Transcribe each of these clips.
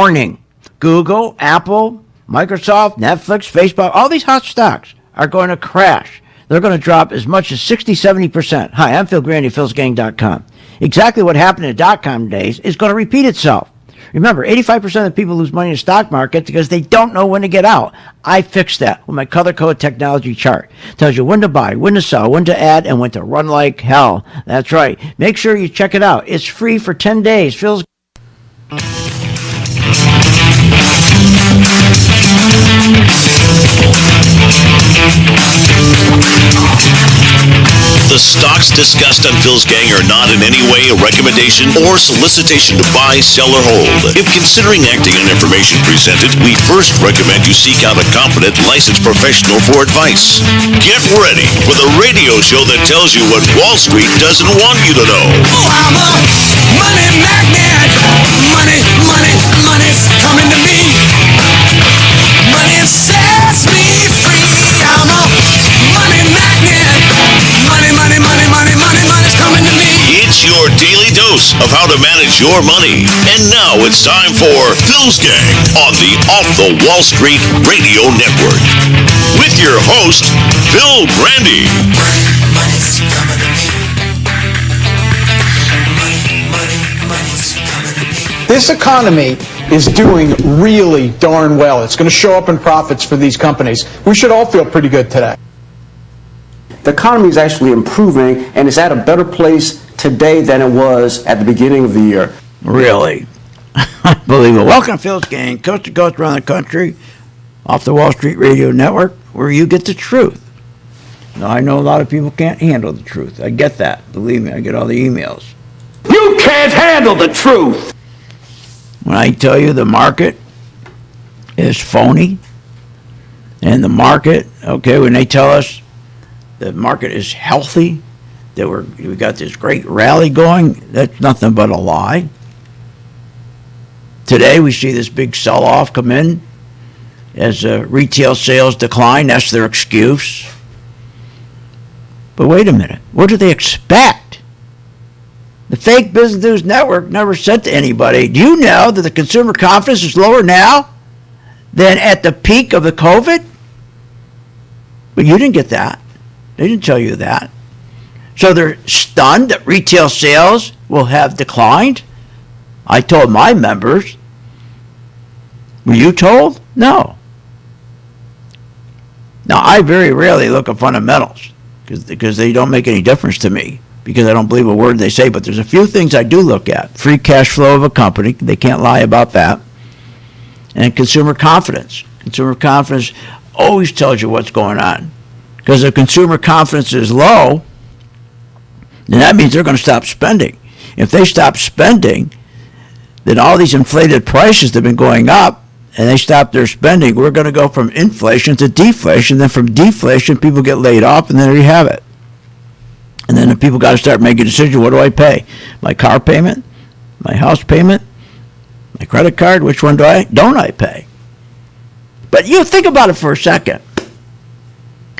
Warning. Google, Apple, Microsoft, Netflix, Facebook, all these hot stocks are going to crash. They're going to drop as much as 60, 70%. Hi, I'm Phil Grandy, philsgang.com. Exactly what happened in the dot-com days is going to repeat itself. Remember, 85% of people lose money in the stock market because they don't know when to get out. I fixed that with my color code technology chart. It tells you when to buy, when to sell, when to add, and when to run like hell. That's right. Make sure you check it out. It's free for 10 days. Phil's The stocks discussed on Phil's Gang are not in any way a recommendation or solicitation to buy, sell, or hold. If considering acting on information presented, we first recommend you seek out a competent, licensed professional for advice. Get ready for the radio show that tells you what Wall Street doesn't want you to know. Oh, I'm a money magnet. Money's coming to me. Money sets me free. I'm a money magnet. Money's coming to me. It's your daily dose of how to manage your money. And now it's time for Phil's Gang on the Off the Wall Street Radio Network. With your host, Phil Grandy. Money's coming to me. Money's coming to me. This economy is doing really darn well. It's going to show up in profits for these companies. We should all feel pretty good today. The economy is actually improving, and it's at a better place today than it was at the beginning of the year. really unbelievable. Welcome to Phil's Gang, coast to coast around the country, off the Wall Street Radio Network, where you get the truth. Now, I know a lot of people can't handle the truth. I get that. Believe me, I get all the emails. You can't handle the truth. When I tell you the market is phony, and the market, okay, when they tell us the market is healthy, that we got this great rally going, that's nothing but a lie. Today we see this big sell-off come in as retail sales decline. That's their excuse. But wait a minute. What do they expect? The fake Business News Network never said to anybody, do you know that the consumer confidence is lower now than at the peak of the COVID? But you didn't get that. They didn't tell you that. So they're stunned that retail sales will have declined? I told my members. Were you told? No. Now, I very rarely look at fundamentals because they don't make any difference to me because I don't believe a word they say. But there's a few things I do look at. Free cash flow of a company. They can't lie about that. And consumer confidence. Consumer confidence always tells you what's going on. Because if consumer confidence is low, then that means they're going to stop spending. If they stop spending, then all these inflated prices that have been going up, and they stop their spending, we're going to go from inflation to deflation. Then from deflation, people get laid off, and then there you have it. And then the people got to start making decisions. What do I pay? My car payment? My house payment? My credit card? Which one don't I pay? But you think about it for a second.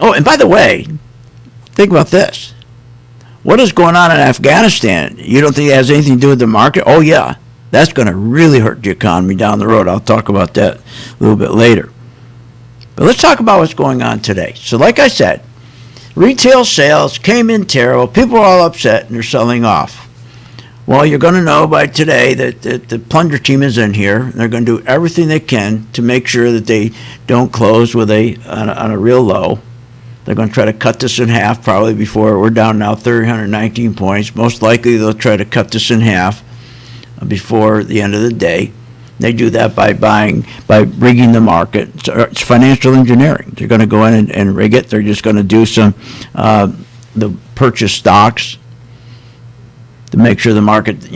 Oh, and by the way, think about this. What is going on in Afghanistan? You don't think it has anything to do with the market? Oh, yeah. That's going to really hurt the economy down the road. I'll talk about that a little bit later. But let's talk about what's going on today. So like I said, retail sales came in terrible. People are all upset, and they're selling off. Well, you're going to know by today that the plunger team is in here. They're going to do everything they can to make sure that they don't close with on a real low. They're going to try to cut this in half probably before we're down now 319 points. Most likely they'll try to cut this in half before the end of the day. They do that by rigging the market. It's financial engineering. They're going to go in and rig it. They're just going to do some the purchase stocks to make sure the market,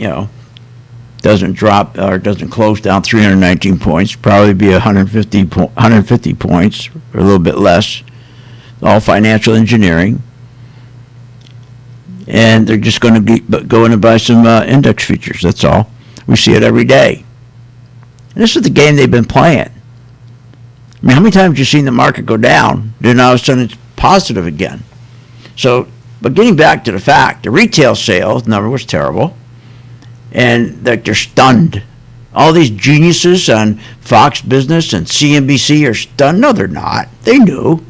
doesn't drop or doesn't close down 319 points. Probably be 150 points or a little bit less. All financial engineering. And they're just going to go in and buy some index futures. That's all. We see it every day. And this is the game they've been playing. I mean, how many times have you seen the market go down, then all of a sudden it's positive again? So, but getting back to the fact, the retail sales number was terrible. And they're stunned All these geniuses on Fox Business and CNBC are stunned. No, they're not. They knew.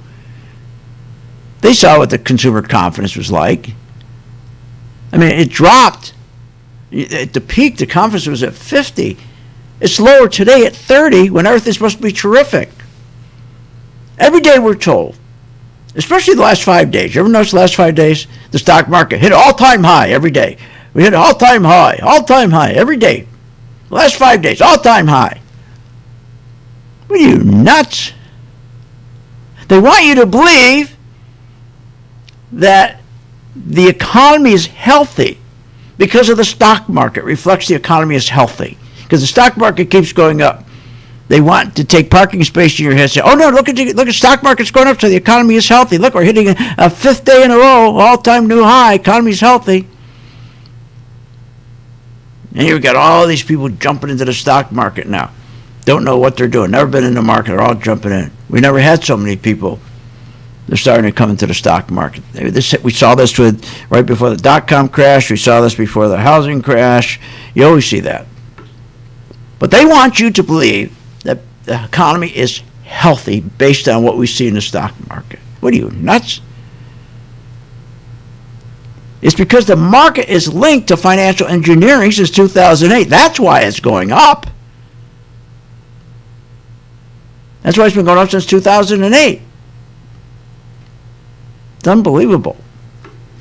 They saw what the consumer confidence was like. I mean, it dropped. At the peak, the confidence was at 50. It's lower today at 30 when everything's supposed to be terrific. Every day we're told, especially the last 5 days. You ever notice the last 5 days? The stock market hit an all-time high every day. We hit an all-time high every day. The last 5 days, all-time high. What are you, nuts? They want you to believe that the economy is healthy because of the stock market. Reflects the economy is healthy because the stock market keeps going up. They want to take parking space in your head and say, oh no, look at stock market's going up, so the economy is healthy. Look, we're hitting a fifth day in a row, all-time new high, economy's healthy. And you've got all these people jumping into the stock market now. Don't know what they're doing, never been in the market, they're all jumping in. We never had so many people. They're starting to come into the stock market. We saw this right before the dot-com crash. We saw this before the housing crash. You always see that. But they want you to believe that the economy is healthy based on what we see in the stock market. What are you, nuts? It's because the market is linked to financial engineering since 2008. That's why it's going up. That's why it's been going up since 2008. It's unbelievable.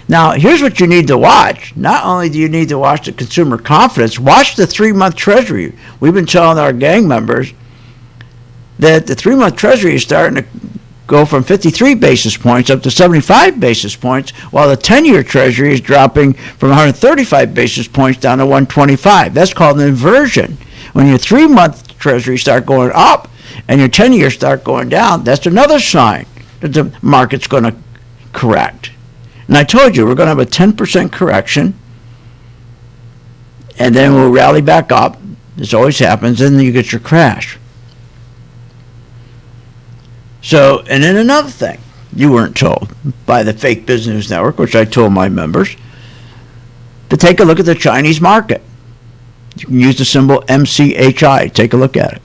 Now, here's what you need to watch. Not only do you need to watch the consumer confidence, watch the 3-month Treasury. We've been telling our gang members that the 3-month Treasury is starting to go from 53 basis points up to 75 basis points, while the 10-year Treasury is dropping from 135 basis points down to 125. That's called an inversion. When your 3-month Treasury start going up and your 10-year start going down, that's another sign that the market's going to correct. And I told you, we're going to have a 10% correction, and then we'll rally back up. This always happens, and then you get your crash. So, and then another thing you weren't told by the Fake Business Network, which I told my members, to take a look at the Chinese market. You can use the symbol MCHI. Take a look at it.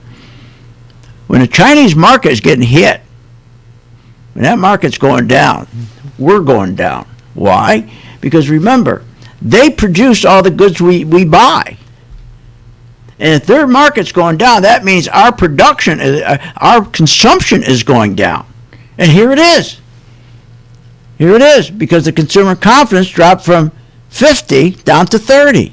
When the Chinese market is getting hit, when that market's going down, we're going down. Why? Because remember, they produce all the goods we buy. And if their market's going down, that means our production, our consumption is going down. And here it is. Here it is, because the consumer confidence dropped from 50 down to 30.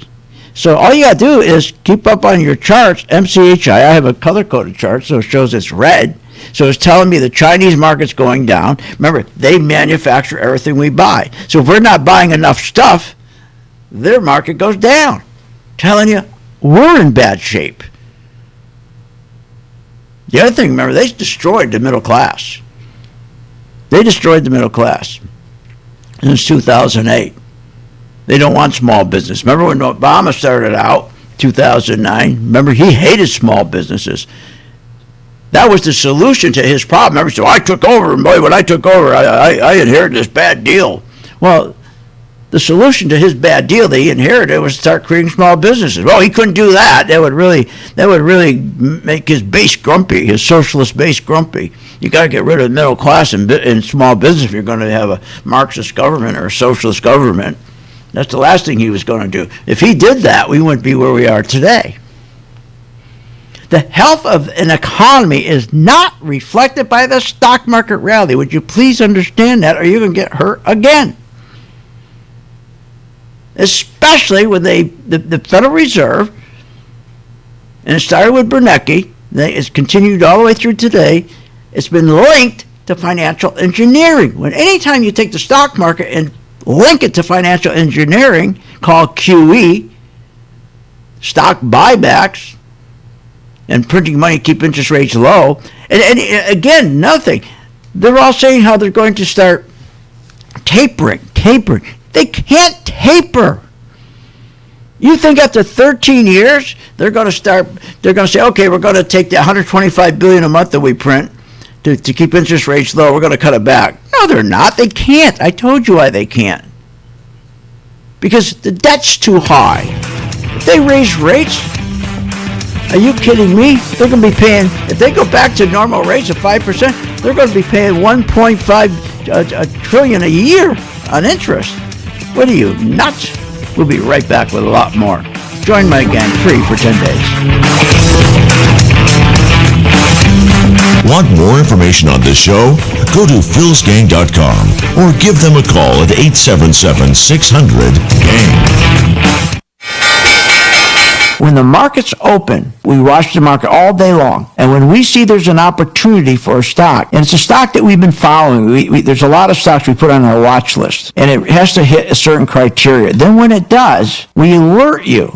So all you got to do is keep up on your charts, MCHI. I have a color-coded chart, so it shows it's red. So it's telling me the Chinese market's going down. Remember, they manufacture everything we buy. So if we're not buying enough stuff, their market goes down. Telling you, we're in bad shape. The other thing, remember, they destroyed the middle class. They destroyed the middle class since 2008. They don't want small business. Remember when Obama started out, 2009? Remember, he hated small businesses. That was the solution to his problem. Remember, so I took over, and boy, when I took over, I inherited this bad deal. Well, the solution to his bad deal that he inherited was to start creating small businesses. Well, he couldn't do that. That would really make his base grumpy, his socialist base grumpy. You got to get rid of the middle class in small business if you're going to have a Marxist government or a socialist government. That's the last thing he was going to do. If he did that, we wouldn't be where we are today. The health of an economy is not reflected by the stock market rally. Would you please understand that, or you're going to get hurt again? Especially when the Federal Reserve, and it started with Bernanke, it's continued all the way through today, it's been linked to financial engineering. When anytime you take the stock market and link it to financial engineering, called QE, stock buybacks, and printing money to keep interest rates low. And again, nothing. They're all saying how they're going to start tapering. They can't taper. You think after 13 years, they're going to say, okay, we're going to take the $125 billion a month that we print to keep interest rates low. We're going to cut it back. No, they're not. They can't. I told you why they can't. Because the debt's too high. If they raise rates, Are you kidding me? They're going to be paying, if they go back to normal rates of 5%, they're going to be paying $1.5 trillion a year on interest. What are you, nuts? We'll be right back with a lot more. Join my gang free for 10 days. Want more information on this show? Go to philsgang.com or give them a call at 877-600-GANG. When the market's open, we watch the market all day long. And when we see there's an opportunity for a stock, and it's a stock that we've been following, there's a lot of stocks we put on our watch list, and it has to hit a certain criteria. Then when it does, we alert you.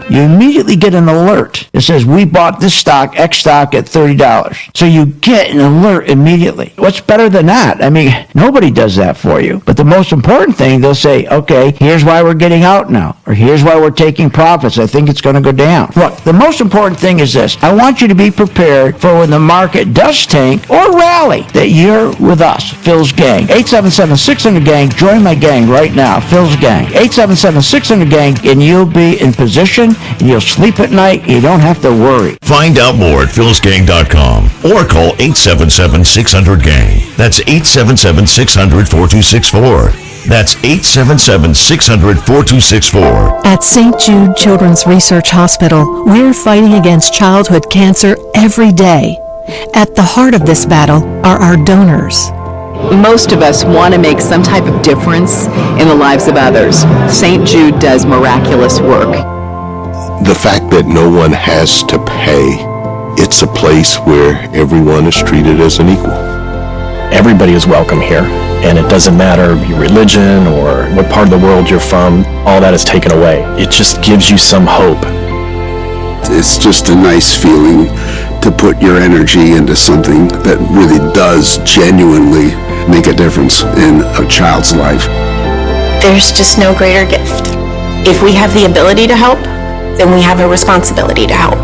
You immediately get an alert. It says, we bought this stock, X stock, at $30. So you get an alert immediately. What's better than that? I mean, nobody does that for you. But the most important thing, they'll say, okay, here's why we're getting out now, or here's why we're taking profits. I think it's going to go down. Look, the most important thing is this. I want you to be prepared for when the market does tank or rally, that you're with us, Phil's Gang. 877-600-GANG. Join my gang right now, Phil's Gang. 877-600-GANG, and you'll be in position, and you'll sleep at night. You don't have to worry. Find out more at philsgang.com or call 877-600-GANG. That's 877-600-4264. That's 877-600-4264. At St. Jude Children's Research Hospital, we're fighting against childhood cancer every day. At the heart of this battle are our donors. Most of us want to make some type of difference in the lives of others. St. Jude does miraculous work. The fact that no one has to pay, it's a place where everyone is treated as an equal. Everybody is welcome here, and it doesn't matter your religion or what part of the world you're from. All that is taken away. It just gives you some hope. It's just a nice feeling to put your energy into something that really does genuinely make a difference in a child's life. There's just no greater gift. If we have the ability to help, then we have a responsibility to help.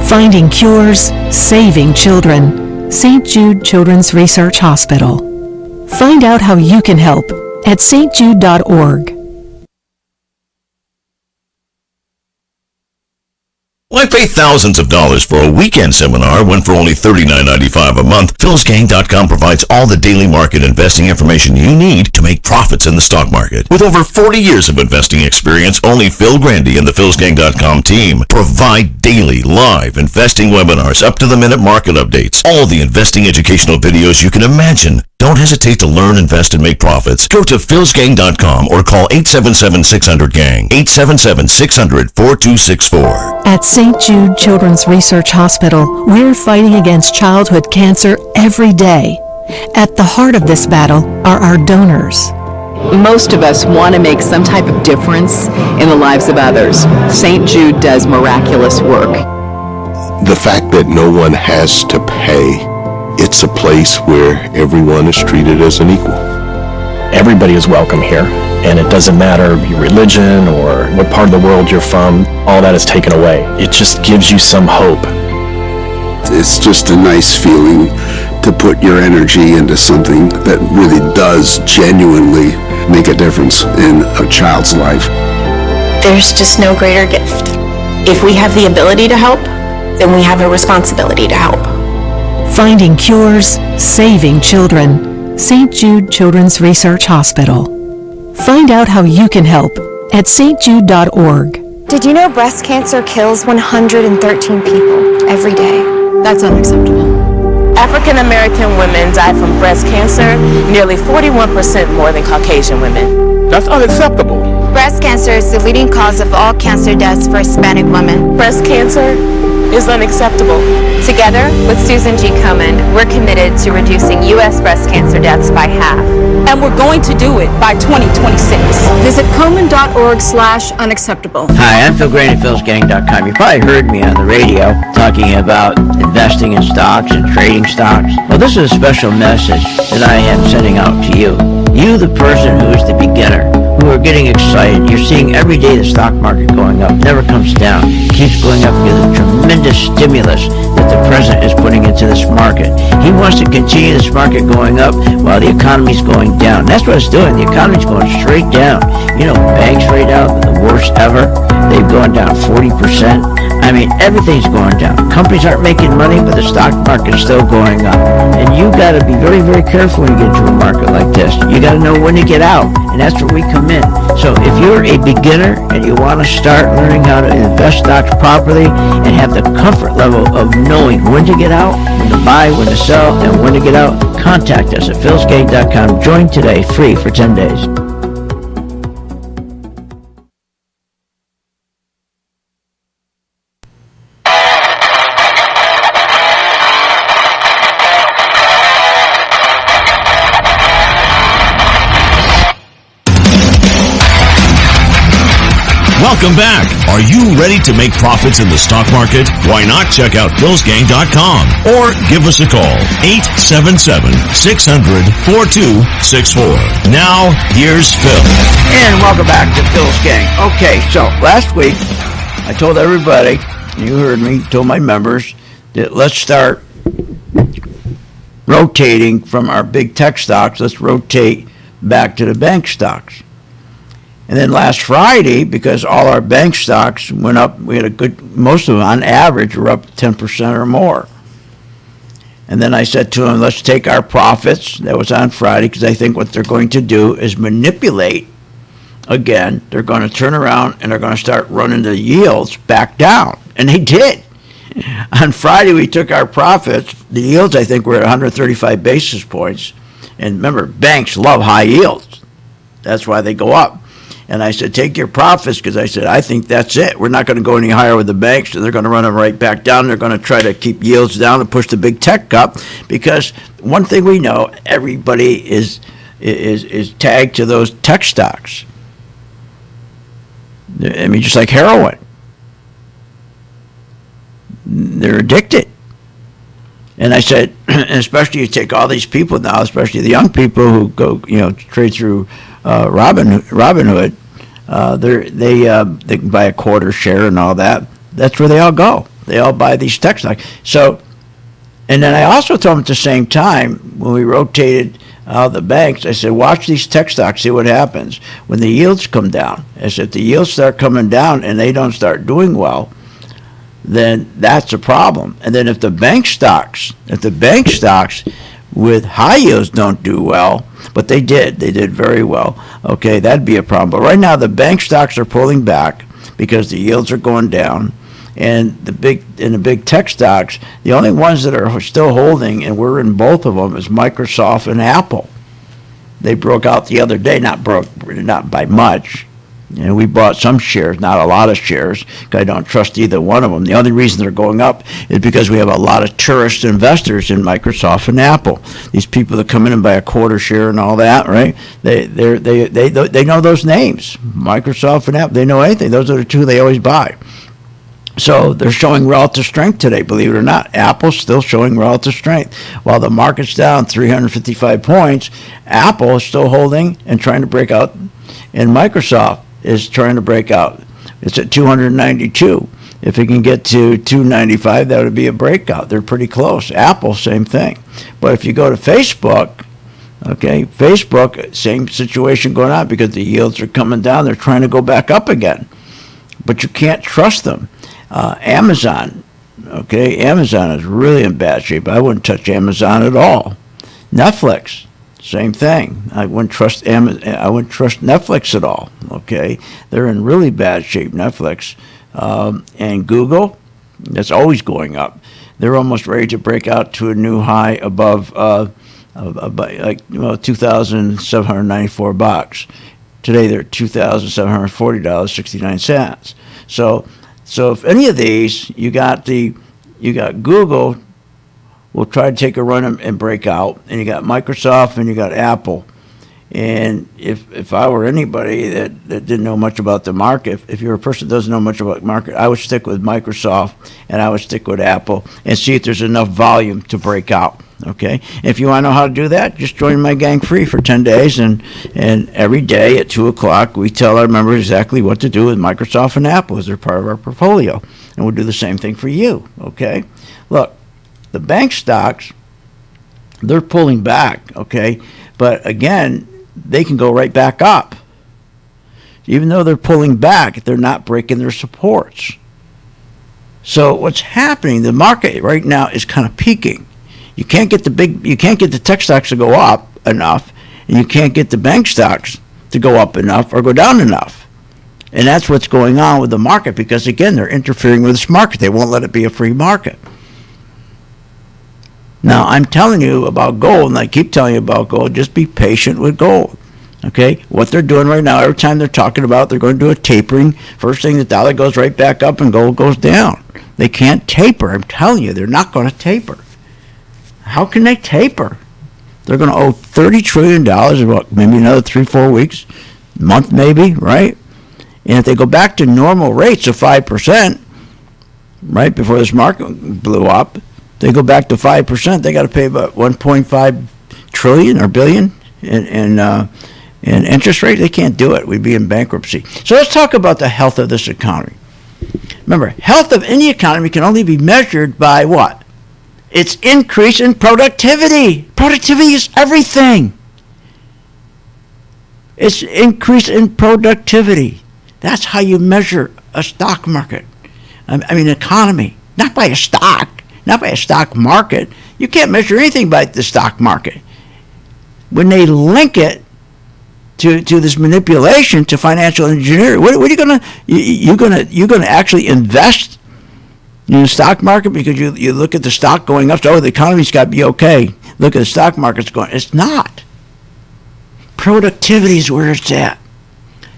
Finding cures, saving children. St. Jude Children's Research Hospital. Find out how you can help at stjude.org. Why pay thousands of dollars for a weekend seminar when for only $39.95 a month, philsgang.com provides all the daily market investing information you need to make profits in the stock market. With over 40 years of investing experience, only Phil Grandy and the philsgang.com team provide daily live investing webinars, up-to-the-minute market updates, all the investing educational videos you can imagine. Don't hesitate to learn, invest, and make profits. Go to philsgang.com or call 877-600-GANG, 877-600-4264. At St. Jude Children's Research Hospital, we're fighting against childhood cancer every day. At the heart of this battle are our donors. Most of us want to make some type of difference in the lives of others. St. Jude does miraculous work. The fact that no one has to pay, it's a place where everyone is treated as an equal. Everybody is welcome here, and it doesn't matter your religion or what part of the world you're from. All that is taken away. It just gives you some hope. It's just a nice feeling to put your energy into something that really does genuinely make a difference in a child's life. There's just no greater gift. If we have the ability to help, then we have a responsibility to help. Finding cures, saving children. St. Jude Children's Research Hospital. Find out how you can help at stjude.org. Did you know breast cancer kills 113 people every day? That's unacceptable. African American women die from breast cancer nearly 41% more than Caucasian women. That's unacceptable. Breast cancer is the leading cause of all cancer deaths for Hispanic women. Breast cancer is unacceptable. Together with Susan G. Komen, we're committed to reducing U.S. breast cancer deaths by half. And we're going to do it by 2026. Visit Komen.org/unacceptable. Hi, I'm Phil Grandy, philsgang.com. You probably heard me on the radio talking about investing in stocks and trading stocks. Well, this is a special message that I am sending out to you. You, the person who is the beginner, who are getting excited. You're seeing every day the stock market going up, never comes down, keeps going up because of the tremendous stimulus that the president is putting into this market. He wants to continue this market going up while the economy's going down. That's what it's doing. The economy's going straight down. You know, banks right now, the worst ever. They've gone down 40%. I mean, everything's going down. Companies aren't making money, but the stock market's still going up. And you got to be very, very careful when you get into a market like this. You got to know when to get out, and that's where we come in. So if you're a beginner and you want to start learning how to invest stocks properly and have the comfort level of knowing when to get out, when to buy, when to sell, and when to get out, contact us at philsgang.com. Join today, free for 10 days. Welcome back. Are you ready to make profits in the stock market? Why not check out philsgang.com or give us a call, 877-600-4264. Now, here's Phil. And welcome back to Phil's Gang. Okay, so last week I told everybody, you heard me, told my members, that let's start rotating from our big tech stocks. Let's rotate back to the bank stocks. And then last Friday, because all our bank stocks went up, we had a good, most of them on average were up 10% or more. And then I said to them, let's take our profits. That was on Friday, because I think what they're going to do is manipulate again. They're going to turn around and they're going to start running the yields back down. And they did. On Friday, we took our profits. The yields, I think, were at 135 basis points. And remember, banks love high yields. That's why they go up. And I said, take your profits, because I said, I think that's it. We're not going to go any higher with the banks, so they're going to run them right back down. They're going to try to keep yields down and push the big tech up, because one thing we know, everybody is tagged to those tech stocks. I mean, just like heroin. They're addicted. And I said, and especially you take all these people now, especially the young people who go, trade through Robinhood, they can buy a quarter share and all that. That's where they all go. They all buy these tech stocks. So, and then I also told them at the same time, when we rotated the banks, I said, watch these tech stocks, see what happens when the yields come down. I said, if the yields start coming down and they don't start doing well, then that's a problem. And then if the bank stocks with high yields don't do well, but they did very well, okay, that'd be a problem. But right now the bank stocks are pulling back because the yields are going down, and the big tech stocks, the only ones that are still holding, and we're in both of them, is Microsoft and Apple. They broke out the other day, not by much. We bought some shares, not a lot of shares, because I don't trust either one of them. The only reason they're going up is because we have a lot of tourist investors in Microsoft and Apple. These people that come in and buy a quarter share and all that, right? They know those names, Microsoft and Apple. They know anything. Those are the two they always buy. So they're showing relative strength today, believe it or not. Apple's still showing relative strength. While the market's down 355 points, Apple is still holding and trying to break out, and Microsoft is trying to break out. It's at 292. If it can get to 295, that would be a breakout. They're pretty close. Apple, same thing. But if you go to Facebook, okay, Facebook, same situation going on, because the yields are coming down. They're trying to go back up again. But you can't trust them. Amazon, okay, Amazon is really in bad shape. I wouldn't touch Amazon at all. Netflix, same thing. I wouldn't trust Netflix at all. Okay, they're in really bad shape. Netflix and Google, that's always going up. They're almost ready to break out to a new high above $2,794. Today they're $2,740.69. So if any of these, you got Google will try to take a run and break out, and you got Microsoft and you got Apple. And if I were anybody that didn't know much about the market, if you're a person that doesn't know much about the market, I would stick with Microsoft and I would stick with Apple and see if there's enough volume to break out. Okay, if you want to know how to do that, just join my gang free for 10 days, and every day at 2 o'clock we tell our members exactly what to do with Microsoft and Apple as they're part of our portfolio, and we'll do the same thing for you. Okay, look, the bank stocks, they're pulling back, okay, but again, they can go right back up. Even though they're pulling back, they're not breaking their supports. So what's happening, the market right now is kind of peaking. You can't get the tech stocks to go up enough, and you can't get the bank stocks to go up enough or go down enough. And that's what's going on with the market, because again, they're interfering with this market. They won't let it be a free market. Now, I'm telling you about gold, and I keep telling you about gold. Just be patient with gold. Okay? What they're doing right now, every time they're talking about they're going to do a tapering, first thing the dollar goes right back up and gold goes down. They can't taper. I'm telling you, they're not going to taper. How can they taper? They're going to owe $30 trillion in what, maybe another 3-4 weeks, month maybe, right? And if they go back to normal rates of 5%, right, before this market blew up, they go back to 5%, they got to pay about 1.5 trillion or billion in interest rate. They can't do it. We'd be in bankruptcy. So let's talk about the health of this economy. Remember, health of any economy can only be measured by what? Its increase in productivity. Productivity is everything. It's increase in productivity. That's how you measure a stock market. I mean, economy. Not by a stock. Not by a stock market. You can't measure anything by the stock market. When they link it to this manipulation, to financial engineering, what are you gonna? You're gonna actually invest in the stock market because you look at the stock going up. So, the economy's got to be okay. Look at the stock market's going. It's not. Productivity is where it's at.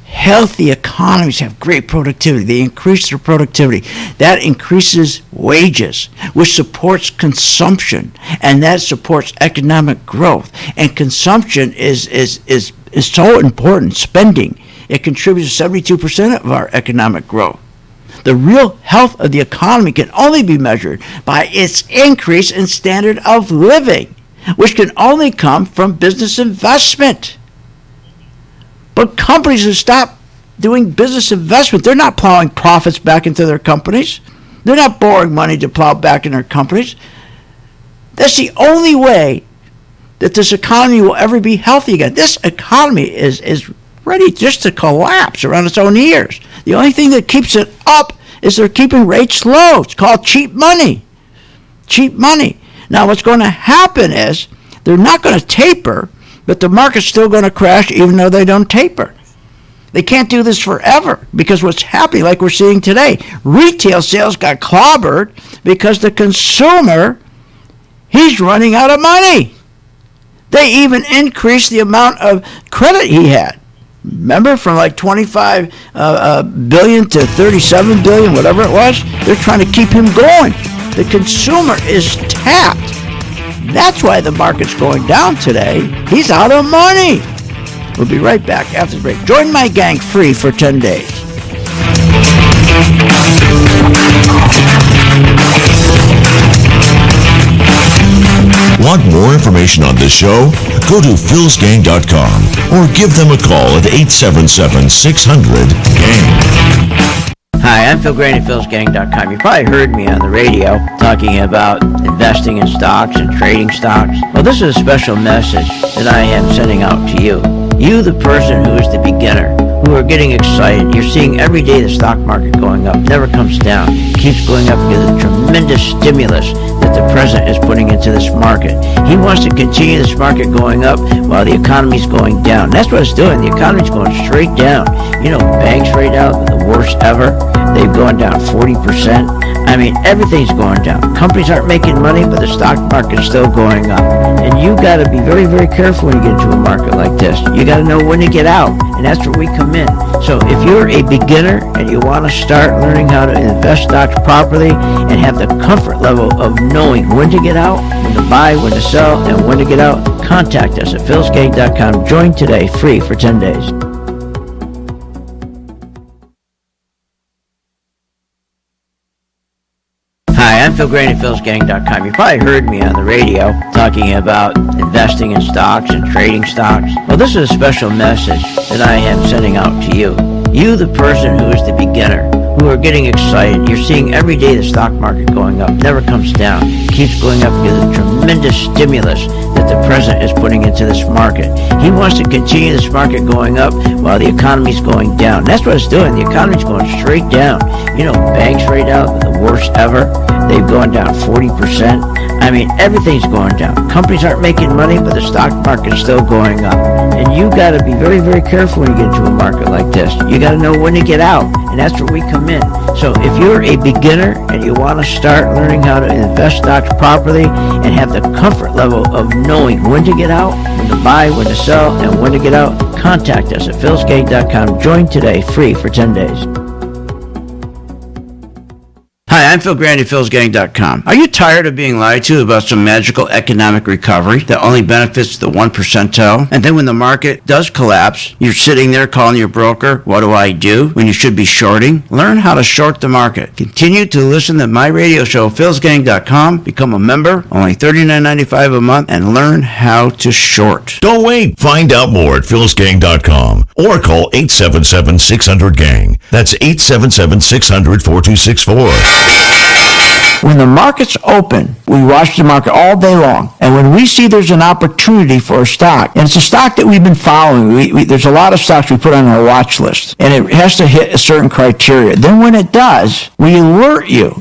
Healthy economies have great productivity. They increase their productivity. That increases wages, which supports consumption, and that supports economic growth. And consumption is so important. Spending. It contributes to 72% of our economic growth. The real health of the economy can only be measured by its increase in standard of living, which can only come from business investment. But companies have stopped doing business investment. They're not plowing profits back into their companies. They're not borrowing money to plow back in their companies. That's the only way that this economy will ever be healthy again. This economy is ready just to collapse around its own ears. The only thing that keeps it up is they're keeping rates low. It's called cheap money. Cheap money. Now, what's going to happen is they're not going to taper, but the market's still going to crash even though they don't taper. They can't do this forever because what's happening, like we're seeing today, retail sales got clobbered because the consumer, he's running out of money. They even increased the amount of credit he had. Remember, from like 25 billion to 37 billion, whatever it was? They're trying to keep him going. The consumer is tapped. That's why the market's going down today. He's out of money. We'll be right back after the break. Join my gang free for 10 days. Want more information on this show? Go to philsgang.com or give them a call at 877-600-GANG. Hi, I'm Phil Graney at philsgang.com. You probably heard me on the radio talking about investing in stocks and trading stocks. Well, this is a special message that I am sending out to you. You, the person who is the beginner, who are getting excited. You're seeing every day the stock market going up, never comes down, keeps going up because of the tremendous stimulus that the president is putting into this market. He wants to continue this market going up while the economy's going down. That's what it's doing. The economy's going straight down. You know, banks right now are the worst ever. They've gone down 40%. I mean, everything's going down. Companies aren't making money, but the stock market is still going up. And you got to be very, very careful when you get into a market like this. You got to know when to get out, and that's where we come in. So if you're a beginner and you want to start learning how to invest stocks properly and have the comfort level of knowing when to get out, when to buy, when to sell, and when to get out, contact us at philsgang.com. Join today, free for 10 days. Hi, I'm Phil Graney at philsgang.com. You probably heard me on the radio talking about investing in stocks and trading stocks. Well, this is a special message that I am sending out to you. You, the person who is the beginner, who are getting excited. You're seeing every day the stock market going up, never comes down, keeps going up because of the tremendous stimulus that that the president is putting into this market. He wants to continue this market going up while the economy's going down. That's what it's doing. The economy's going straight down. You know, banks right now, the worst ever. They've gone down 40%. I mean, everything's going down. Companies aren't making money, but the stock market's still going up. And you got to be very, very careful when you get into a market like this. You got to know when to get out, and that's where we come in. So if you're a beginner and you want to start learning how to invest stocks properly and have the comfort level of knowing when to get out, when to buy, when to sell, and when to get out, contact us at philsgang.com. Join today, free for 10 days. Hi, I'm Phil Grandy, philsgang.com. Are you tired of being lied to about some magical economic recovery that only benefits the 1%? And then when the market does collapse, you're sitting there calling your broker, what do I do? When you should be shorting? Learn how to short the market. Continue to listen to my radio show, philsgang.com. Become a member, only $39.95 a month, and learn how to short. Don't wait. Find out more at philsgang.com or call 877-600-GANG. That's 877-600-4264. When the market's open, we watch the market all day long. And when we see there's an opportunity for a stock, and it's a stock that we've been following, there's a lot of stocks we put on our watch list, and it has to hit a certain criteria. Then when it does, we alert you.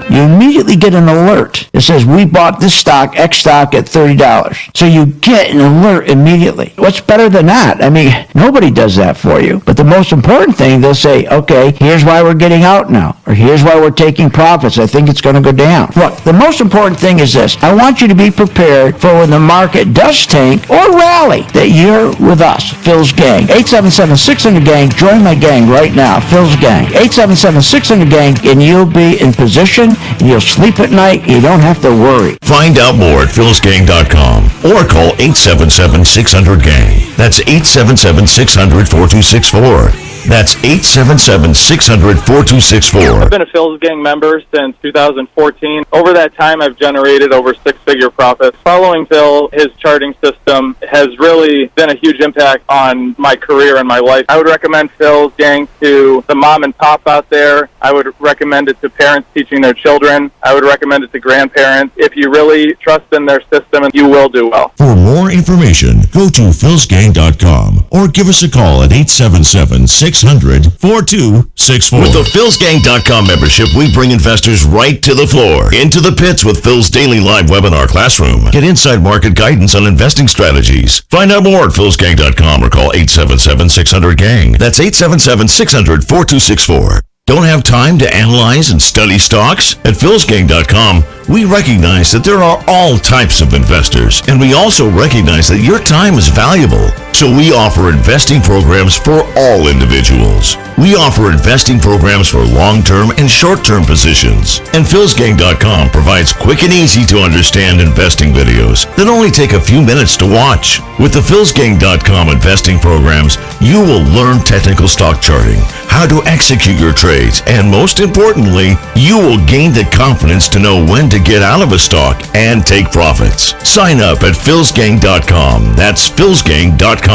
You immediately get an alert. It says, we bought this stock, X stock, at $30. So you get an alert immediately. What's better than that? I mean, nobody does that for you. But the most important thing, they'll say, okay, here's why we're getting out now, or here's why we're taking profits. I think it's going to go down. Look, the most important thing is this. I want you to be prepared for when the market does tank or rally, that you're with us, Phil's Gang. 877-600-GANG. Join my gang right now, Phil's Gang. 877-600-GANG, and you'll be in position, and you'll sleep at night. You don't have to worry. Find out more at philsgang.com or call 877-600-GANG. That's 877-600-4264. That's 877-600-4264. I've been a Phil's Gang member since 2014. Over that time, I've generated over six-figure profits. Following Phil, his charting system has really been a huge impact on my career and my life. I would recommend Phil's Gang to the mom and pop out there. I would recommend it to parents teaching their children. I would recommend it to grandparents. If you really trust in their system, you will do well. For more information, go to philsgang.com or give us a call at 877-600-4264. With the philsgang.com membership, we bring investors right to the floor, into the pits with Phil's daily live webinar classroom. Get inside market guidance on investing strategies. Find out more at philsgang.com or call 877-600-GANG. That's 877-600-4264. Don't have time to analyze and study stocks? At philsgang.com, we recognize that there are all types of investors, and we also recognize that your time is valuable. So we offer investing programs for all individuals. We offer investing programs for long-term and short-term positions. And philsgang.com provides quick and easy to understand investing videos that only take a few minutes to watch. With the philsgang.com investing programs, you will learn technical stock charting, how to execute your trades, and most importantly, you will gain the confidence to know when to get out of a stock and take profits. Sign up at philsgang.com. That's philsgang.com.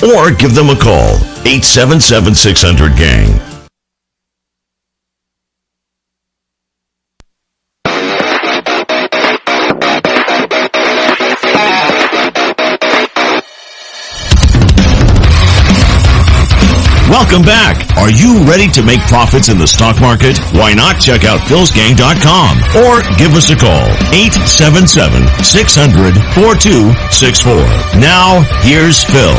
Or give them a call, 877-600-GANG. Welcome back. Are you ready to make profits in the stock market? Why not check out philsgang.com or give us a call, 877-600-4264. Now, here's Phil.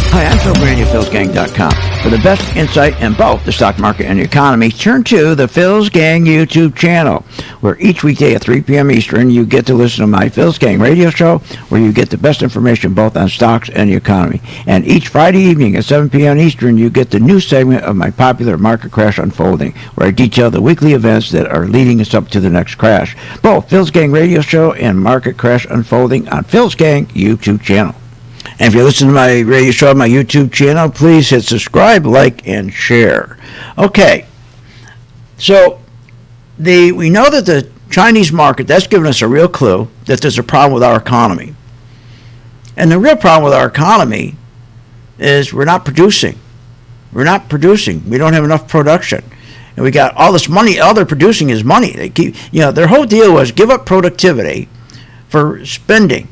Hi, I'm Phil Grandy of philsgang.com. For the best insight in both the stock market and the economy, turn to the Phil's Gang YouTube channel, where each weekday at 3 p.m. Eastern, you get to listen to my Phil's Gang radio show, where you get the best information both on stocks and the economy. And each Friday evening at 7 p.m. Eastern, you get the new segment of my popular Market Crash Unfolding, where I detail the weekly events that are leading us up to the next crash. Both Phil's Gang radio show and Market Crash Unfolding on Phil's Gang YouTube channel. And if you listen to my radio show on my YouTube channel, please hit subscribe, like, and share. Okay, so we know that the Chinese market, that's given us a real clue that there's a problem with our economy. And the real problem with our economy is we're not producing. We're not producing. We don't have enough production. And we got all this money. All they're producing is money. They keep, their whole deal was give up productivity for spending.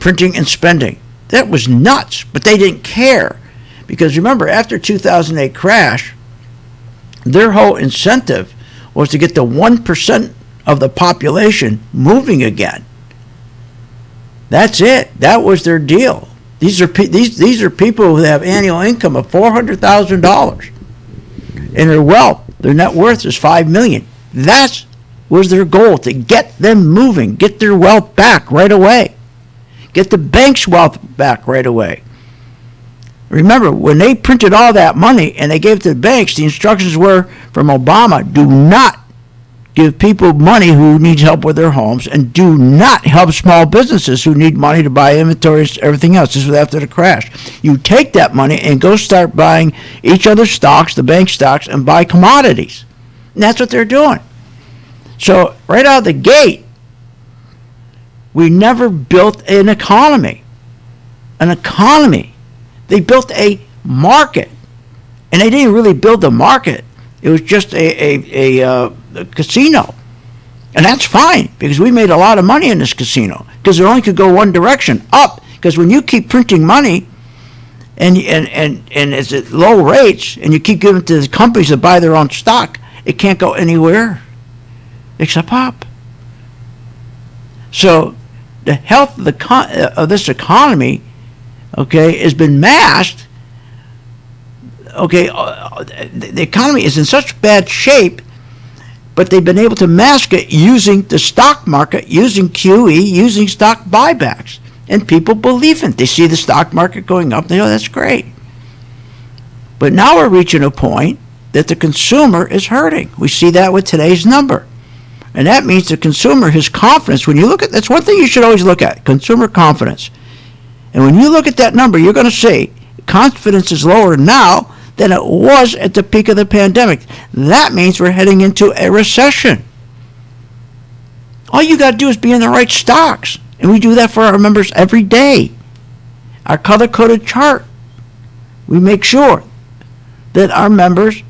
printing and spending. That was nuts, but they didn't care. Because remember, after 2008 crash, their whole incentive was to get the 1% of the population moving again. That's it. That was their deal. These are people who have annual income of $400,000, and their wealth, their net worth is $5 million. That was their goal, to get them moving, get their wealth back right away, get the bank's wealth back right away. Remember, when they printed all that money and they gave it to the banks, the instructions were from Obama: do not give people money who need help with their homes, and do not help small businesses who need money to buy inventories, everything else. This was after the crash. You take that money and go start buying each other's stocks, the bank stocks, and buy commodities. And that's what they're doing. So right out of the gate, we never built an economy. An economy. They built a market. And they didn't really build a market. It was just a casino. And that's fine, because we made a lot of money in this casino, because it only could go one direction, up. Because when you keep printing money and it's at low rates, and you keep giving it to the companies that buy their own stock, it can't go anywhere except up. So the health of this economy, okay, has been masked. Okay, the economy is in such bad shape, but they've been able to mask it using the stock market, using QE, using stock buybacks. And people believe it. They see the stock market going up, they go, that's great. But now we're reaching a point that the consumer is hurting. We see that with today's number. And that means the consumer, his confidence, when you look at, that's one thing you should always look at, consumer confidence. And when you look at that number, you're going to see confidence is lower now than it was at the peak of the pandemic. That means we're heading into a recession. All you got to do is be in the right stocks. And we do that for our members every day. Our color-coded chart. We make sure that our members,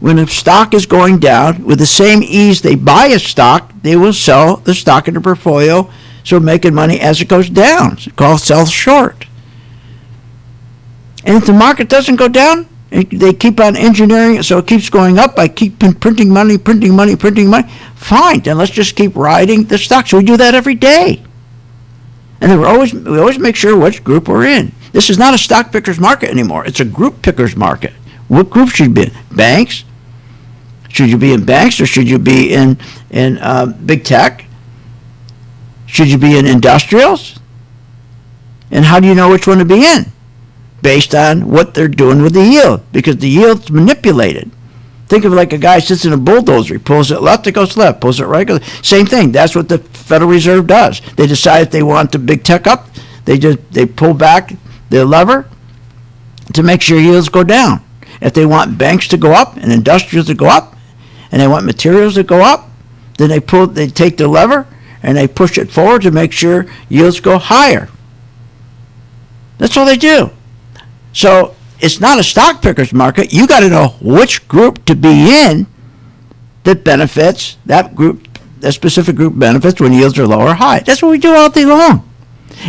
when a stock is going down, with the same ease they buy a stock, they will sell the stock in the portfolio, so making money as it goes down. It's called sell short. And if the market doesn't go down, they keep on engineering it so it keeps going up by keep printing money, fine, then let's just keep riding the stock. So we do that every day. And then we always make sure which group we're in. This is not a stock picker's market anymore. It's a group picker's market. What group should you be in? Banks? Should you be in banks, or should you be in big tech? Should you be in industrials? And how do you know which one to be in? Based on what they're doing with the yield, because the yield's manipulated. Think of it like a guy sits in a bulldozer. He pulls it left, it goes left. Pulls it right, goes. Same thing. That's what the Federal Reserve does. They decide if they want the big tech up, they pull back the lever to make sure yields go down. If they want banks to go up and industrials to go up, and they want materials to go up, then they take the lever and they push it forward to make sure yields go higher. That's all they do. So it's not a stock picker's market. You got to know which group to be in that benefits that group. That specific group benefits when yields are low or high. That's what we do all day long.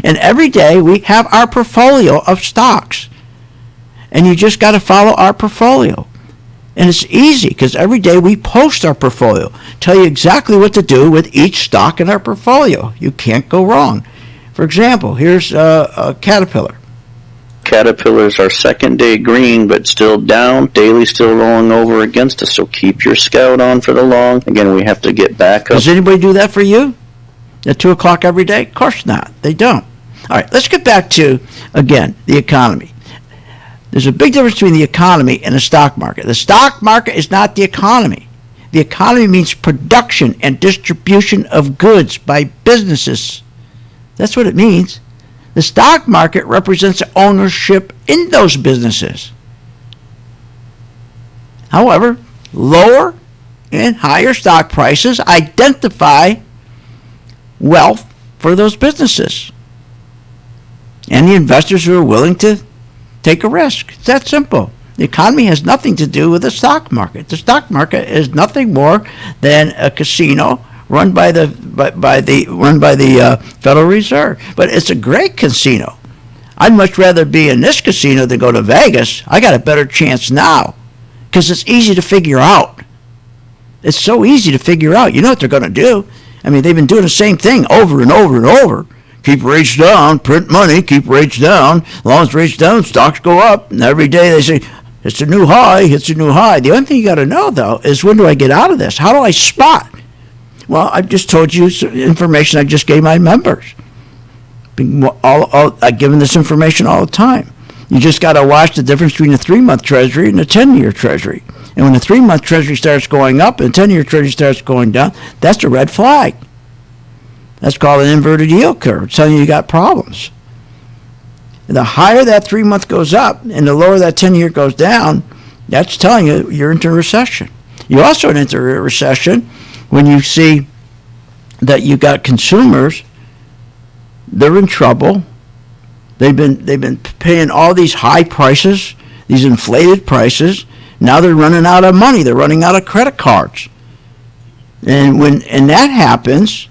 And every day we have our portfolio of stocks. And you just got to follow our portfolio. And it's easy, because every day we post our portfolio, tell you exactly what to do with each stock in our portfolio. You can't go wrong. For example, here's a Caterpillar. Caterpillars are second day green, but still down. Daily still rolling over against us, so keep your scout on for the long. Again, we have to get back up. Does anybody do that for you? At 2 o'clock every day? Of course not. They don't. All right, let's get back to, again, the economy. There's a big difference between the economy and the stock market. The stock market is not the economy. The economy means production and distribution of goods by businesses. That's what it means. The stock market represents ownership in those businesses. However, lower and higher stock prices identify wealth for those businesses and the investors who are willing to take a risk. It's that simple. The economy has nothing to do with the stock market. The stock market is nothing more than a casino run by the Federal Reserve. But it's a great casino. I'd much rather be in this casino than go to Vegas. I got a better chance now because it's easy to figure out. It's so easy to figure out. You know what they're going to do. I mean, they've been doing the same thing over and over and over. Keep rates down, print money, keep rates down. As long as rates down, stocks go up. And every day they say, it's a new high, it's a new high. The only thing you got to know, though, is when do I get out of this? How do I spot? Well, I've just told you some information I just gave my members. I've given this information all the time. You just got to watch the difference between the 3-month Treasury and the 10-year Treasury. And when the 3-month Treasury starts going up and the 10-year Treasury starts going down, that's a red flag. That's called an inverted yield curve. It's telling you got problems. And the higher that 3-month goes up and the lower that 10-year goes down, that's telling you you're into a recession. You also enter a recession when you see that you got consumers, they're in trouble. They've been paying all these high prices, these inflated prices. Now they're running out of money. They're running out of credit cards. And when that happens,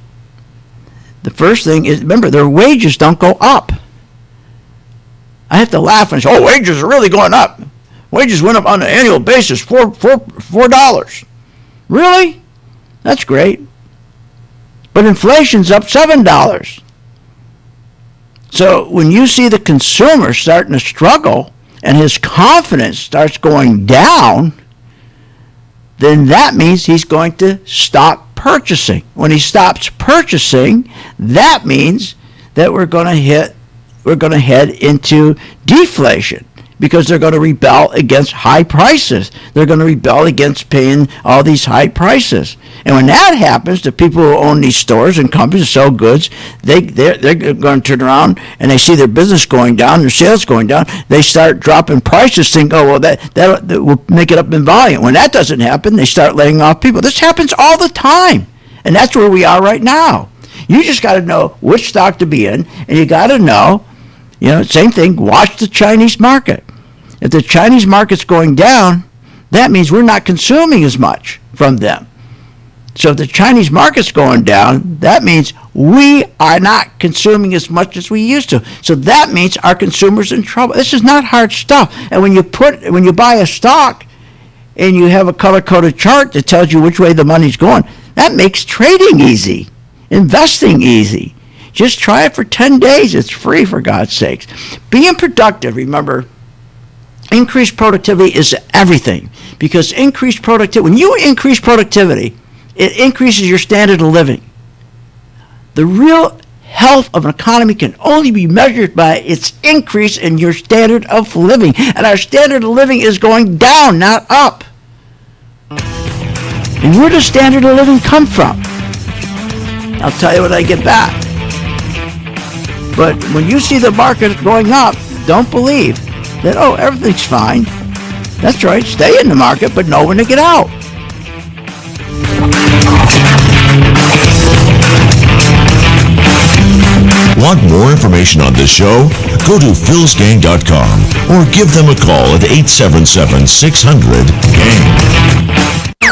the first thing is, remember, their wages don't go up. I have to laugh and say, oh, wages are really going up. Wages went up on an annual basis, $4. Really? That's great. But inflation's up $7. So when you see the consumer starting to struggle and his confidence starts going down, then that means he's going to stop purchasing. When he stops purchasing, that means that we're going to head into deflation because they're going to rebel against high prices. They're going to rebel against paying all these high prices. And when that happens, the people who own these stores and companies sell goods, they're going to turn around and they see their business going down, their sales going down. They start dropping prices, think, oh, well, that will make it up in volume. When that doesn't happen, they start laying off people. This happens all the time. And that's where we are right now. You just got to know which stock to be in, and you got to know, same thing, watch the Chinese market. If the Chinese market's going down, that means we're not consuming as much from them. So if the Chinese market's going down, that means we are not consuming as much as we used to. So that means our consumers in trouble. This is not hard stuff. And when you buy a stock and you have a color-coded chart that tells you which way the money's going, that makes trading easy, investing easy. Just try it for 10 days. It's free, for God's sakes. Being productive, remember, increased productivity is everything. Because increased productivity, when you increase productivity, it increases your standard of living. The real health of an economy can only be measured by its increase in your standard of living. And our standard of living is going down, not up. And where does standard of living come from? I'll tell you when I get back. But when you see the market going up, don't believe that, oh, everything's fine. That's right, stay in the market, but know when to get out. Want more information on this show? Go to philsgang.com or give them a call at 877-600-GANG.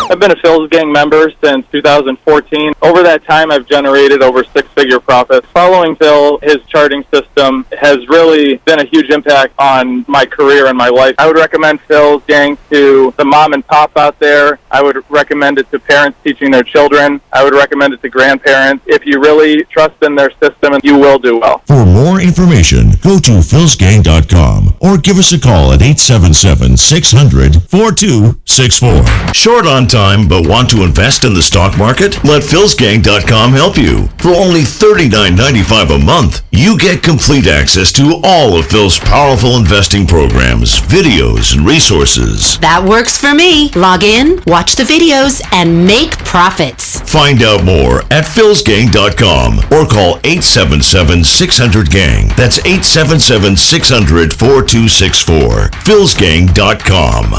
I've been a Phil's Gang member since 2014. Over that time, I've generated over six-figure profits. Following Phil, his charting system has really been a huge impact on my career and my life. I would recommend Phil's Gang to the mom and pop out there. I would recommend it to parents teaching their children. I would recommend it to grandparents. If you really trust in their system, you will do well. For more information, go to philsgang.com or give us a call at 877-600-4264. Short on time but want to invest in the stock market? Let philsgang.com help you. For only $39.95 a month, you get complete access to all of Phil's powerful investing programs, videos, and resources. That works for me. Log in, watch the videos, and make profits. Find out more at philsgang.com or call 877-600-GANG. That's 877-600-4264. philsgang.com.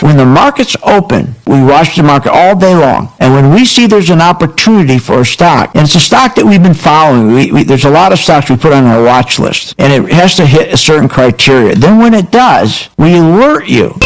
When the market's open, we watch the market all day long. And when we see there's an opportunity for a stock, and it's a stock that we've been following, there's a lot of stocks we put on our watch list, and it has to hit a certain criteria. Then when it does, we alert you.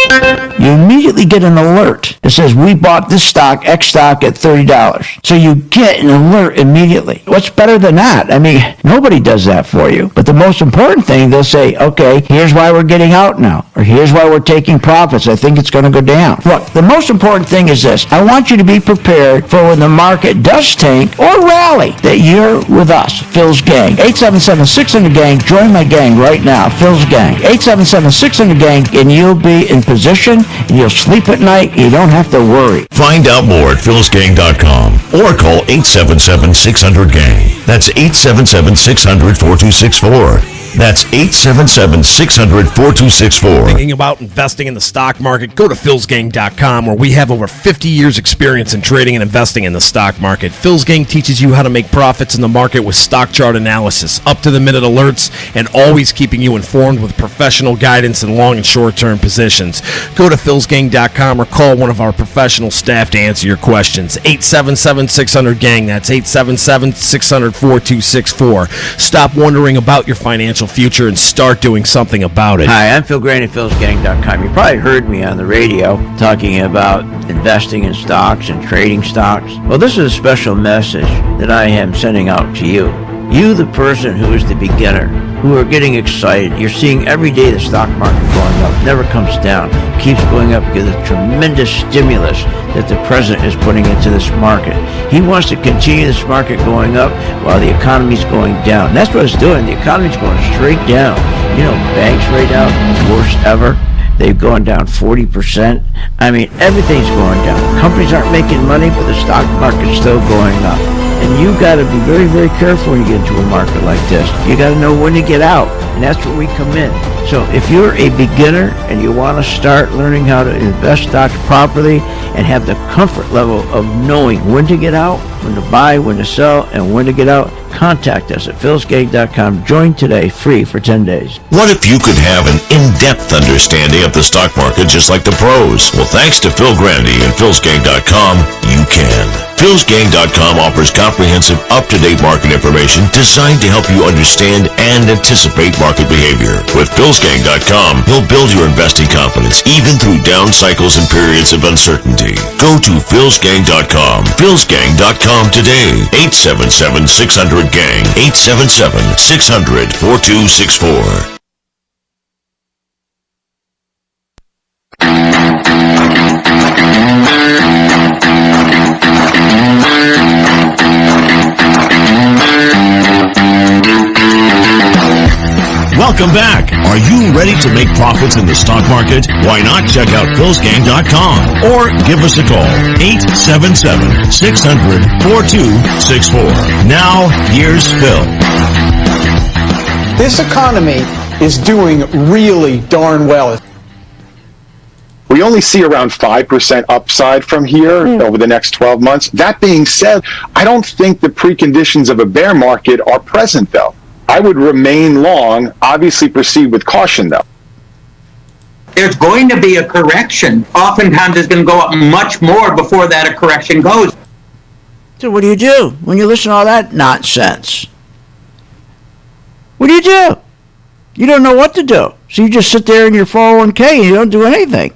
You immediately get an alert that says, we bought this stock, X stock, at $30. So you get an alert immediately. What's better than that? I mean, nobody does that for you. But the most important thing, they'll say, okay, here's why we're getting out now, or here's why we're taking profits. I think it's going to go down. Look, the most important thing is this. I want you to be prepared for when the market does tank or rally, that you're with us, Phil's Gang. 877-600-GANG. Join my gang right now, Phil's Gang. 877-600-GANG, and you'll be in position, and you'll sleep at night. You don't have to worry. Find out more at philsgang.com or call 877-600-GANG. That's 877-600-4264. That's 877-600-4264. Thinking about investing in the stock market? Go to philsgang.com, where we have over 50 years experience in trading and investing in the stock market. Phil's Gang teaches you how to make profits in the market with stock chart analysis, up-to-the-minute alerts, and always keeping you informed with professional guidance in long and short-term positions. Go to philsgang.com or call one of our professional staff to answer your questions. 877-600-GANG. That's 877-600-4264. Stop wondering about your financial future and start doing something about it. Hi, I'm Phil Grant at philsgang.com. You probably heard me on the radio talking about investing in stocks and trading stocks. Well, this is a special message that I am sending out to you. You, the person who is the beginner, who are getting excited. You're seeing every day the stock market going up, never comes down, keeps going up because of the tremendous stimulus that the president is putting into this market. He wants to continue this market going up while the economy's going down. That's what it's doing. The economy's going straight down. You know, banks right now, worst ever. They've gone down 40%. I mean, everything's going down. Companies aren't making money, but the stock market's still going up. And you got to be very, very careful when you get into a market like this. You got to know when to get out, and that's where we come in. So if you're a beginner and you want to start learning how to invest stocks properly and have the comfort level of knowing when to get out, when to buy, when to sell, and when to get out, contact us at philsgang.com. Join today, free for 10 days. What if you could have an in-depth understanding of the stock market just like the pros? Well, thanks to Phil Grandy and philsgang.com, you can. philsgang.com offers comprehensive, up-to-date market information designed to help you understand and anticipate market behavior. With philsgang.com, you'll build your investing confidence even through down cycles and periods of uncertainty. Go to philsgang.com. philsgang.com today. 877-600-GANG. 877-600-4264. Welcome back. Are you ready to make profits in the stock market? Why not check out philsgang.com or give us a call, 877-600-4264. Now, here's Phil. This economy is doing really darn well. We only see around 5% upside from here over the next 12 months. That being said, I don't think the preconditions of a bear market are present, though. I would remain long, obviously proceed with caution, though. There's going to be a correction. Oftentimes it's going to go up much more before that correction goes. So what do you do when you listen to all that nonsense? What do? You don't know what to do. So you just sit there in your 401k and you don't do anything.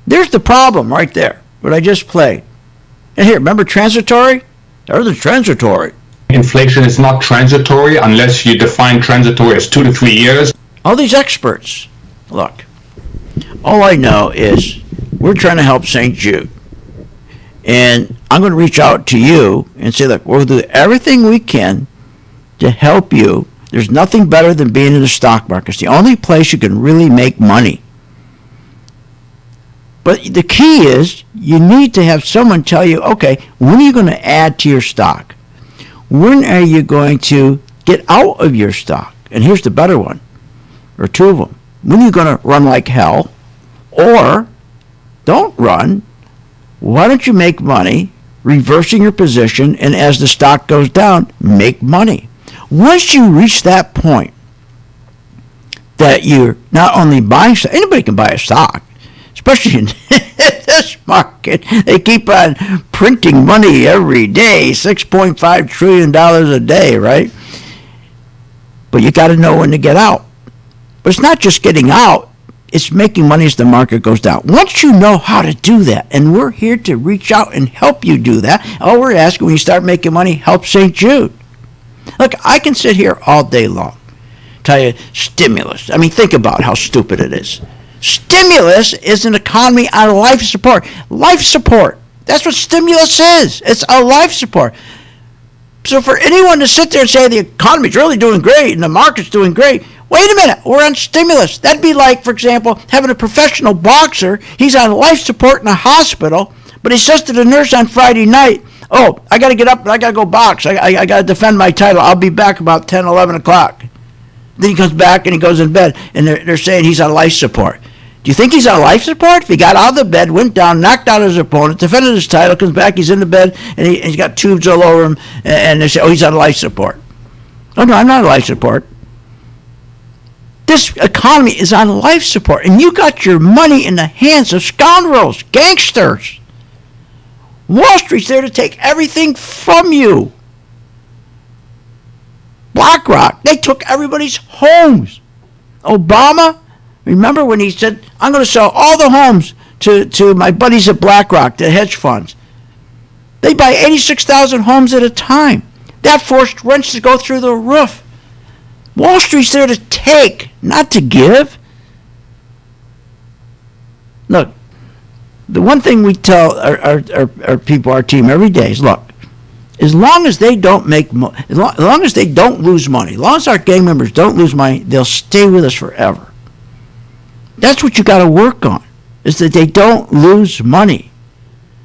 There's the problem right there, what I just played. And here, remember transitory? There's the transitory. Inflation is not transitory unless you define transitory as 2 to 3 years. All these experts, look, all I know is we're trying to help St. Jude. And I'm going to reach out to you and say, look, we'll do everything we can to help you. There's nothing better than being in the stock market. It's the only place you can really make money. But the key is you need to have someone tell you, okay, when are you going to add to your stock? When are you going to get out of your stock? And here's the better one, or two of them. When are you going to run like hell? Or don't run. Why don't you make money reversing your position, and as the stock goes down, make money? Once you reach that point that you're not only buying stock, anybody can buy a stock. especially in this market. They keep on printing money every day, $6.5 trillion a day, right? But you got to know when to get out. But it's not just getting out. It's making money as the market goes down. Once you know how to do that, and we're here to reach out and help you do that, all we're asking when you start making money, help St. Jude. Look, I can sit here all day long, tell you stimulus. I mean, think about how stupid it is. Stimulus is an economy on life support. Life support. That's what stimulus is. It's a life support. So for anyone to sit there and say the economy's really doing great and the market's doing great, wait a minute, we're on stimulus. That'd be like, for example, having a professional boxer. He's on life support in a hospital, but he says to the nurse on Friday night, oh, I got to get up and I got to go box. I got to defend my title. I'll be back about 10, 11 o'clock. Then he comes back and he goes in bed, and they're saying he's on life support. Do you think he's on life support? If he got out of the bed, went down, knocked out his opponent, defended his title, comes back, he's in the bed, and he's got tubes all over him, and they say, oh, he's on life support. Oh, no, I'm not on life support. This economy is on life support, and you got your money in the hands of scoundrels, gangsters. Wall Street's there to take everything from you. BlackRock, they took everybody's homes. Obama, remember when he said, I'm going to sell all the homes to my buddies at BlackRock, the hedge funds. They buy 86,000 homes at a time. That forced rents to go through the roof. Wall Street's there to take, not to give. Look, the one thing we tell our people, our team every day is, look, as long as they don't as long as they don't lose money, as long as our gang members don't lose money, they'll stay with us forever. That's what you got to work on, is that they don't lose money.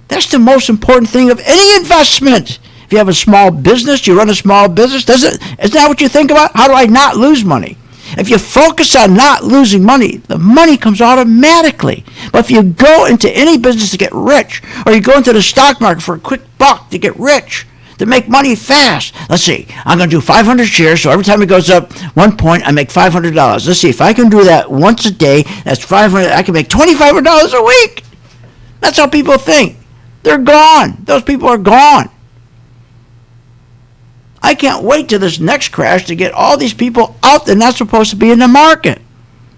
That's the most important thing of any investment. If you have a small business, you run a small business, isn't that what you think about? How do I not lose money? If you focus on not losing money, the money comes automatically. But if you go into any business to get rich, or you go into the stock market for a quick buck to get rich, to make money fast, let's see, I'm going to do 500 shares, so every time it goes up 1 point, I make $500. Let's see, if I can do that once a day, that's $500, I can make $2,500 a week. That's how people think. They're gone. Those people are gone. I can't wait till this next crash to get all these people out that are not supposed to be in the market.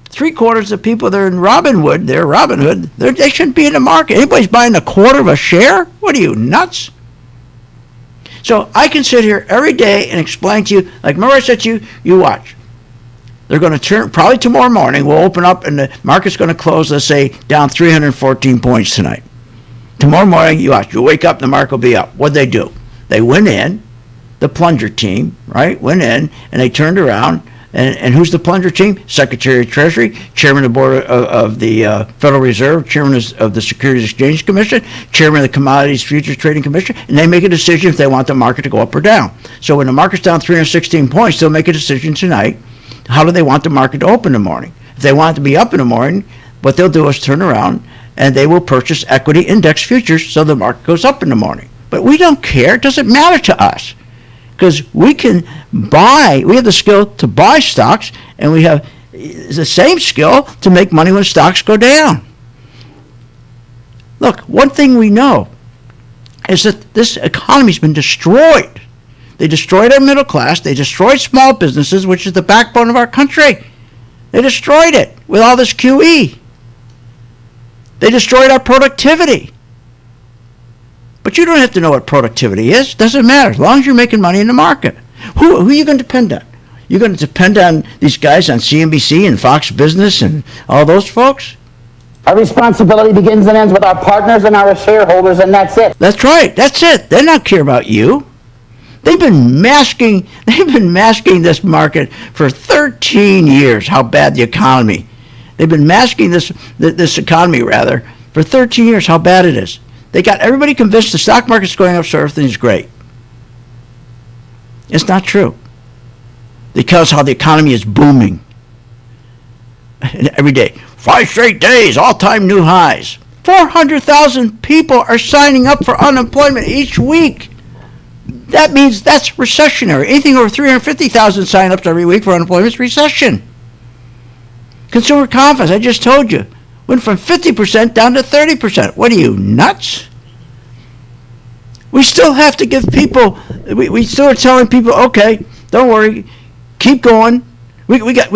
3/4 of the people that are in Robinhood, they shouldn't be in the market. Anybody's buying 1/4 of a share? What are you, nuts? So I can sit here every day and explain to you, like remember I said to you, you watch. They're going to turn, probably tomorrow morning, we'll open up and the market's going to close, let's say, down 314 points tonight. Tomorrow morning, you watch, you wake up, the market will be up. What'd they do? They went in, the plunger team, right, went in, and they turned around, and who's the plunger team? Secretary of Treasury, Chairman of the Board of the Federal Reserve, Chairman of the Securities Exchange Commission, Chairman of the Commodities Futures Trading Commission, and they make a decision if they want the market to go up or down. So when the market's down 316 points, they'll make a decision tonight. How do they want the market to open in the morning? If they want it to be up in the morning, what they'll do is turn around, and they will purchase equity index futures so the market goes up in the morning. But we don't care. It doesn't matter to us. Because we can buy, we have the skill to buy stocks, and we have the same skill to make money when stocks go down. Look, one thing we know is that this economy's been destroyed. They destroyed our middle class. They destroyed small businesses, which is the backbone of our country. They destroyed it with all this QE. They destroyed our productivity. But you don't have to know what productivity is. It doesn't matter as long as you're making money in the market. Who are you going to depend on? You're going to depend on these guys on CNBC and Fox Business and all those folks? Our responsibility begins and ends with our partners and our shareholders, and that's it. That's right. That's it. They don't care about you. They've been masking this market for 13 years, how bad the economy. They've been masking this economy, rather, for 13 years, how bad it is. They got everybody convinced the stock market's going up, so everything's great. It's not true. Because how the economy is booming. And every day, 5 straight days, all-time new highs. 400,000 people are signing up for unemployment each week. That means that's recessionary. Anything over 350,000 sign-ups every week for unemployment is recession. Consumer confidence, I just told you, went from 50% down to 30%. What are you, nuts? We still have to give people, we still are telling people, okay, don't worry, keep going. We get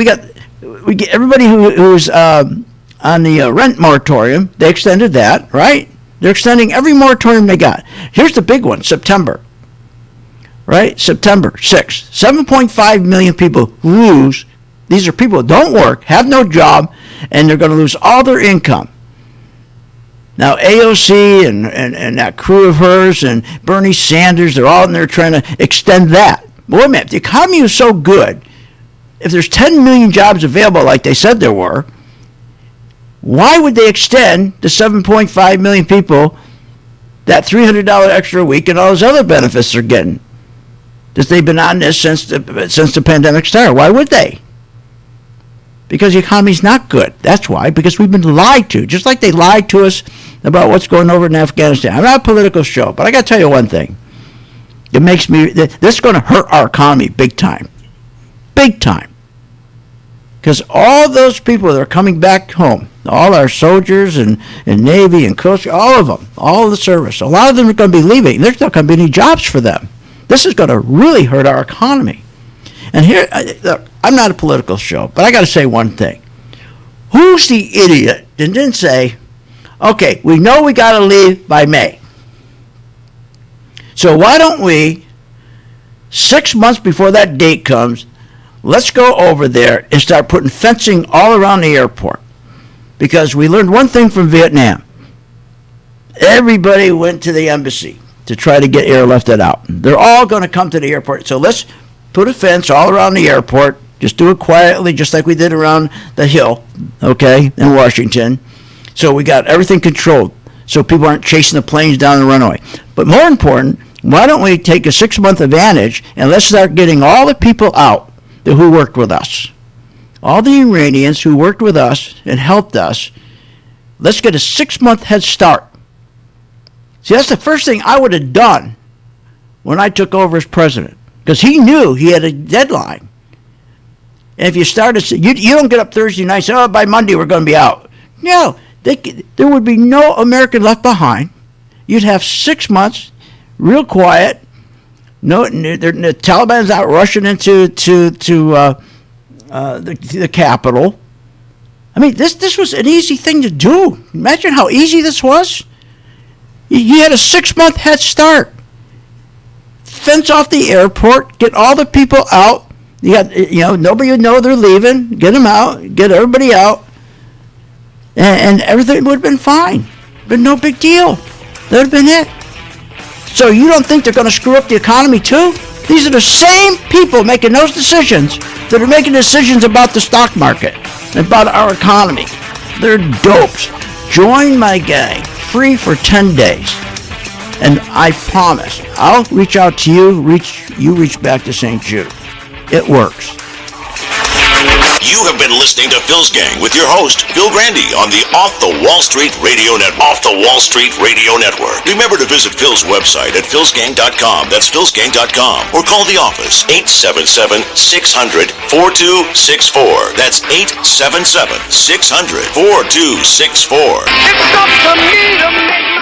everybody who's on the rent moratorium, they extended that, right? They're extending every moratorium they got. Here's the big one, September. Right? September 6th. 7.5 million people lose. These are people who don't work, have no job, and they're going to lose all their income. Now, AOC and that crew of hers and Bernie Sanders, they're all in there trying to extend that. But wait a minute, the economy is so good. If there's 10 million jobs available like they said there were, why would they extend the 7.5 million people that $300 extra a week and all those other benefits they're getting? That they've been on this since the pandemic started. Why would they? Because the economy's not good. That's why. Because we've been lied to. Just like they lied to us about what's going over in Afghanistan. I'm not a political show, but I got to tell you one thing. It makes me, this is going to hurt our economy big time. Big time. Because all those people that are coming back home, all our soldiers and Navy and Coast Guard, all of them, all of the service, a lot of them are going to be leaving. There's not going to be any jobs for them. This is going to really hurt our economy. And here, look, I'm not a political show, but I got to say one thing. Who's the idiot that didn't say, okay, we know we got to leave by May. So why don't we, 6 months before that date comes, let's go over there and start putting fencing all around the airport. Because we learned one thing from Vietnam. Everybody went to the embassy to try to get airlifted out. They're all going to come to the airport. So let's put a fence all around the airport. Just do it quietly, just like we did around the Hill, okay, in Washington. So we got everything controlled so people aren't chasing the planes down the runway. But more important, why don't we take a 6-month advantage and let's start getting all the people out who worked with us. All the Iranians who worked with us and helped us, let's get a 6-month head start. See, that's the first thing I would have done when I took over as president, because he knew he had a deadline. And if you started, you don't get up Thursday night and say, oh, by Monday we're going to be out. No, there would be no American left behind. You'd have 6 months, real quiet. No, the Taliban's out rushing into the Capitol. I mean, this was an easy thing to do. Imagine how easy this was. You had a 6-month head start. Fence off the airport, get all the people out. Nobody would know they're leaving. Get them out, get everybody out, and everything would have been fine. But no big deal. That would have been it. So you don't think they're going to screw up the economy too? These are the same people making those decisions that are making decisions about the stock market, about our economy. They're dopes. Join my gang, free for 10 days. And I promise, I'll reach out to you, you reach back to St. Jude. It works. You have been listening to Phil's Gang with your host, Phil Grandy, on the Off the Wall Street Radio Network. Off the Wall Street Radio Network. Remember to visit Phil's website at philsgang.com. That's philsgang.com. Or call the office, 877-600-4264. That's 877-600-4264. It's up to me to make